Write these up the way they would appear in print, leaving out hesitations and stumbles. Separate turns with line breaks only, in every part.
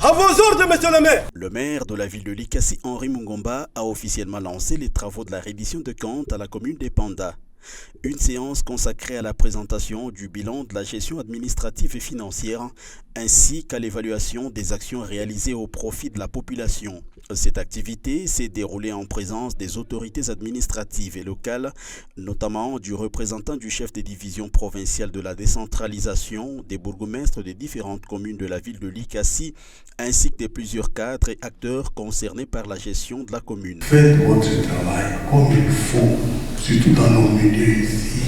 À vos ordres, monsieur le maire.
Le maire de la ville de Likasi, Henri Mungomba, a officiellement lancé les travaux de la reddition de comptes à la commune des Panda. Une séance consacrée à la présentation du bilan de la gestion administrative et financière, ainsi qu'à l'évaluation des actions réalisées au profit de la population. Cette activité s'est déroulée en présence des autorités administratives et locales, notamment du représentant du chef des divisions provinciales de la décentralisation, des bourgmestres des différentes communes de la ville de Likasi, ainsi que de plusieurs cadres et acteurs concernés par la gestion de la commune.
Faites votre travail comme il faut, surtout dans nos milieux ici,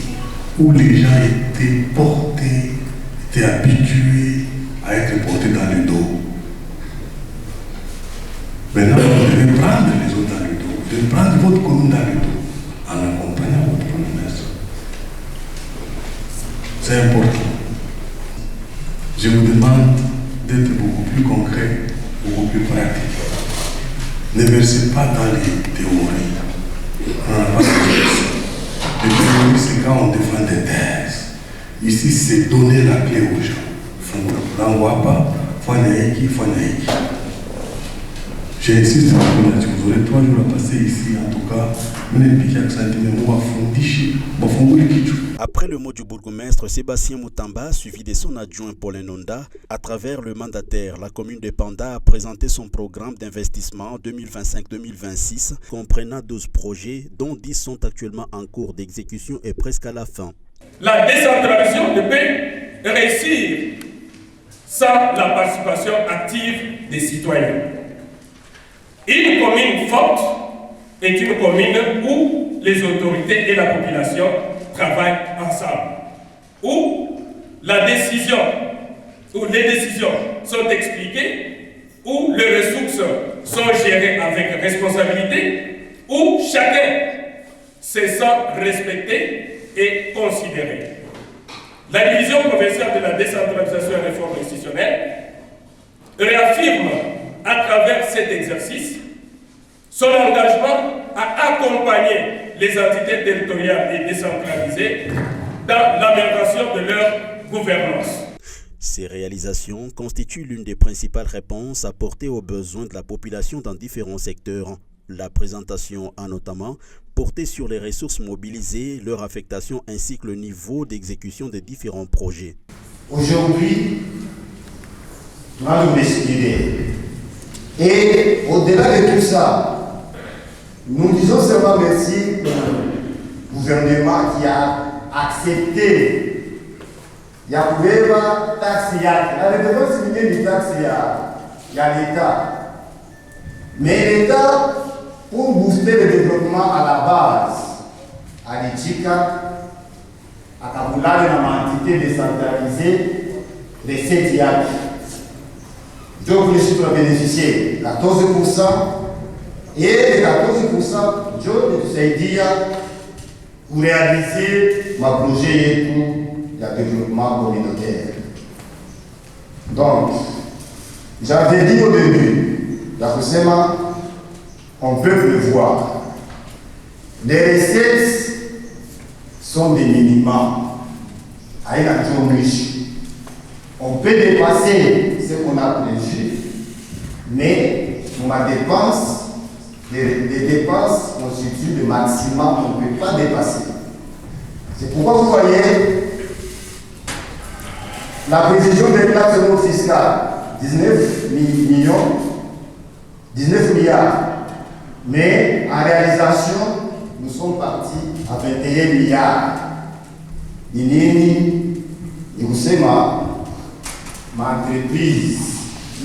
où les gens étaient portés, étaient habitués à être portés dans le dos. Maintenant, vous devez prendre les autres dans le dos, vous devez prendre votre commune dans le dos, en accompagnant votre bourgmestre. C'est important. Je vous demande d'être beaucoup plus concret, beaucoup plus pratique. Ne versez pas dans les théories. On n'a pas de ça. Les théories, c'est quand on défend des thèses. Ici, c'est donner la clé aux gens. On ne l'envoie pas. J'insiste sur la vous aurez 3 jours à passer ici, en tout cas.
Après le mot du bourgmestre Sébastien Moutamba, suivi de son adjoint Paulin Nonda, à travers le mandataire, la commune de Panda a présenté son programme d'investissement 2025-2026, comprenant 12 projets, dont 10 sont actuellement en cours d'exécution et presque à la fin.
La décentralisation ne peut réussir sans la participation active des citoyens. Une commune forte est une commune où les autorités et la population travaillent ensemble, où la décision, où les décisions sont expliquées, où les ressources sont gérées avec responsabilité, où chacun se sent respecté et considéré. La division provinciale de la décentralisation et réforme institutionnelle réaffirme à travers cet exercice son engagement à accompagner les entités territoriales et décentralisées dans l'amélioration de leur gouvernance.
Ces réalisations constituent l'une des principales réponses apportées aux besoins de la population dans différents secteurs. La présentation a notamment porté sur les ressources mobilisées, leur affectation ainsi que le niveau d'exécution des différents projets.
Aujourd'hui, nous allons décider. Et au-delà de tout ça, nous disons seulement merci au gouvernement qui a accepté. Il y a pas taxe, il y a la redevance des taxes, il y a l'État. Mais l'État, pour booster le développement à la base, à l'Ichika, à Kaboula, une entité décentralisée, les 7 IAC. Donc, les chiffres ont bénéficié de 14%. Et les 14%, je sais dire, pour réaliser ma projet et tout, le développement communautaire. Donc, j'avais dit au début, on peut le voir. Les recettes sont des minimums à une action riche. On peut dépasser ce qu'on a plégié, mais les dépenses constituent le maximum qu'on ne peut pas dépasser. C'est pourquoi vous voyez la prévision des plateformes fiscales, 19 milliards. Mais en réalisation, nous sommes partis à 21 milliards. Ma entreprise,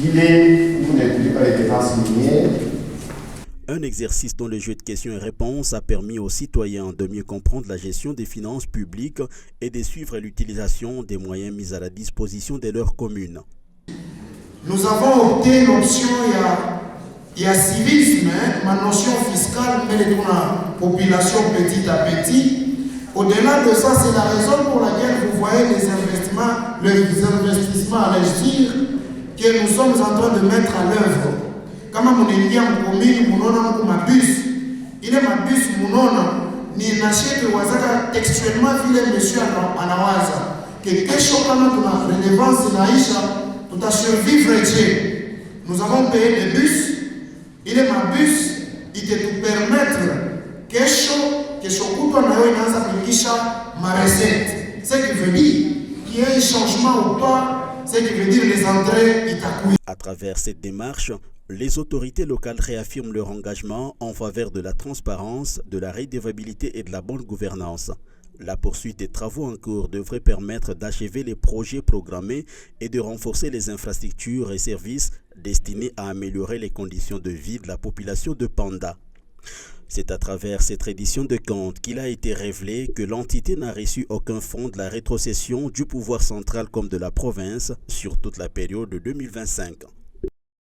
il est où n'est pas les dépenses minières.
Un exercice dont le jeu de questions et réponses a permis aux citoyens de mieux comprendre la gestion des finances publiques et de suivre l'utilisation des moyens mis à la disposition de leur commune.
Nous avons opté l'option, il y a civisme, ma notion fiscale, mais la population petit à petit. Au-delà de ça, c'est la raison pour laquelle vous voyez les investissements, allais-je dire, que nous sommes en train de mettre à l'œuvre. Kama munaingia mkomini munaona mko mabus, ile mabus munaona ni nashete wazaka textuellement vile monsieur anawaza que kesho kama tuna relevance inaisha tutasurvivre je nous avons payé des bus. Il est ma bus, il te permettre que ce couple ma recette. Ce qui veut dire qu'il y a un changement ou pas, ce qui veut dire les entrées Itakoui.
À travers cette démarche, les autorités locales réaffirment leur engagement en faveur de la transparence, de la redevabilité et de la bonne gouvernance. La poursuite des travaux en cours devrait permettre d'achever les projets programmés et de renforcer les infrastructures et services destinés à améliorer les conditions de vie de la population de Panda. C'est à travers cette reddition de comptes qu'il a été révélé que l'entité n'a reçu aucun fonds de la rétrocession du pouvoir central comme de la province sur toute la période de 2025.